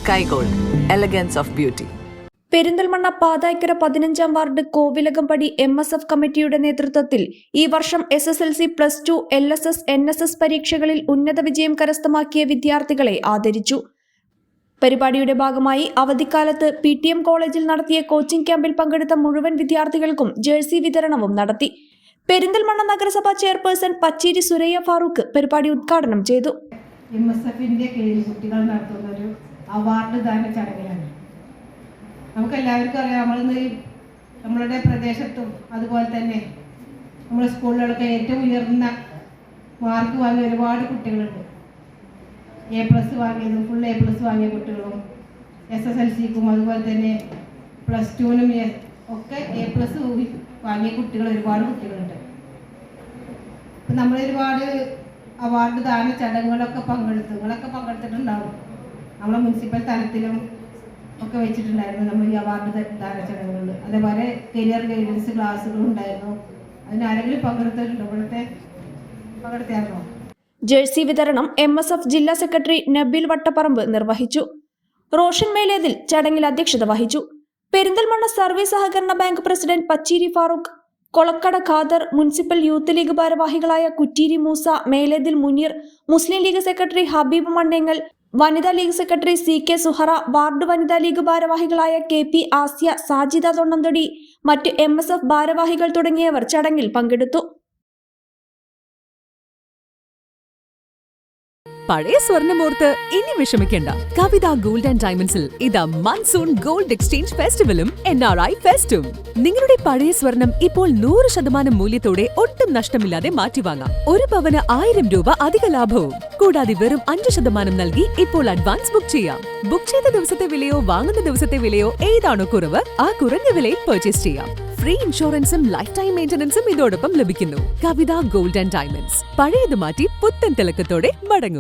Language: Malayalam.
Sky Gold, elegance of beauty. Perinthalmanna Pathaikkara 15-ാം വാർഡ് കോവിലകംപടി MSF കമ്മിറ്റിയുടെ നേതൃത്വത്തിൽ ഈ വർഷം SSLC +2 LSS NSS പരീക്ഷകളിൽ ഉന്നത വിജയം കരസ്ഥമാക്കിയ വിദ്യാർത്ഥികളെ ആദരിച്ചു. പരിപാടിയുടെ ഭാഗമായി അവധിക്കാലത്ത് PTM കോളേജിൽ നടത്തിയ കോച്ചിംഗ് ക്യാമ്പിൽ പങ്കെടുത്ത മുഴുവൻ വിദ്യാർത്ഥികൾക്കും ജേഴ്സി വിതരണവും നടത്തി. പെരിന്തൽമണ്ണ നഗരസഭാ ചെയർപേഴ്സൺ പച്ചേരി സുരയ്യ ഫാറൂഖ് പരിപാടി ഉദ്ഘാടനം ചെയ്തു. MSFന്റെ കീഴിൽ കുട്ടികൾ നടത്തുന്ന ഒരു അവാർഡ് ദാന ചടങ്ങിലാണ്. നമുക്കെല്ലാവർക്കും അറിയാം, നമ്മളുടെ പ്രദേശത്തും അതുപോലെ തന്നെ നമ്മുടെ സ്കൂളുകളൊക്കെ ഏറ്റവും ഉയർന്ന മാർക്ക് വാങ്ങിയ ഒരുപാട് കുട്ടികളുണ്ട്. A+ വാങ്ങിയതും ഫുൾ A+ വാങ്ങിയ കുട്ടികളും SSLCക്കും അതുപോലെ തന്നെ +2നും ഒക്കെ A+ വാങ്ങിയ കുട്ടികൾ ഒരുപാട് കുട്ടികളുണ്ട്. ഇപ്പം നമ്മളൊരുപാട് അവാർഡ് ദാന ചടങ്ങുകളൊക്കെ നിങ്ങളൊക്കെ പങ്കെടുത്തിട്ടുണ്ടാവും. നമ്മളെ മുനിസിപ്പൽ തലത്തിലും ഒക്കെ വെച്ചിട്ടുണ്ടായിരുന്നു നമ്മൾ ഈ അവാർഡ് ദാന ചടങ്ങുകളിൽ. അതേപോലെ കരിയർ ഗൈഡൻസ് ക്ലാസ്സുകളും ഉണ്ടായിരുന്നു. അതിന് ആരെങ്കിലും പങ്കെടുത്തിട്ടുണ്ടോ? പങ്കെടുത്തായിരുന്നോ? ജേഴ്സി വിതരണം MSF ജില്ലാ സെക്രട്ടറി നബീൽ വട്ടപ്പറമ്പ് നിർവഹിച്ചു. റോഷൻ മേലേതിൽ ചടങ്ങിൽ അധ്യക്ഷത വഹിച്ചു. പെരിന്തൽമണ്ണ സർവീസ് സഹകരണ bank president Pacheri Farooq, Kolakkada Khader, municipal youth league ഭാരവാഹികളായ കുറ്റീരി മൂസ, മേലേതിൽ മുനീർ, മുസ്ലിം ലീഗ് സെക്രട്ടറി ഹബീബ് മണ്ണേങ്ങൽ, വനിതാ league secretary CK Suhara, ward വനിതാ ലീഗ് ഭാരവാഹികളായ KP ആസിയ, സാജിദ തൊണ്ണന്തൊടി, മറ്റ് MSF ഭാരവാഹികൾ തുടങ്ങിയവർ ചടങ്ങിൽ പങ്കെടുത്തു. പഴയ സ്വർണ്ണമോർത്ത് ഇനി വിഷമിക്കേണ്ട. കവിത ഗോൾഡ് ആൻഡ് ഡയമണ്ട്സിൽ ഇതാ മൺസൂൺ ഗോൾഡ് എക്സ്ചേഞ്ച് ഫെസ്റ്റിവലും NRI ഫെസ്റ്റും. നിങ്ങളുടെ പഴയ സ്വർണം ഇപ്പോൾ 100% മൂല്യത്തോടെ ഒട്ടും നഷ്ടമില്ലാതെ മാറ്റിവാങ്ങാം. ഒരു പവന് 1000 രൂപ അധിക ലാഭവും. കൂടാതെ വെറും 5% നൽകി ഇപ്പോൾ അഡ്വാൻസ് ബുക്ക് ചെയ്യാം. ബുക്ക് ചെയ്ത ദിവസത്തെ വിലയോ വാങ്ങുന്ന ദിവസത്തെ വിലയോ ഏതാണോ കുറവ്, ആ കുറഞ്ഞ വിലയിൽ പർച്ചേസ് ചെയ്യാം. ഫ്രീ ഇൻഷുറൻസും ലൈഫ് ടൈം മെയിന്റനൻസും ഇതോടൊപ്പം ലഭിക്കുന്നു. കവിത ഗോൾഡ് ആൻഡ് ഡയമണ്ട്സ്, പഴയത് മാറ്റി പുത്തൻ തിളക്കത്തോടെ മടങ്ങൂ.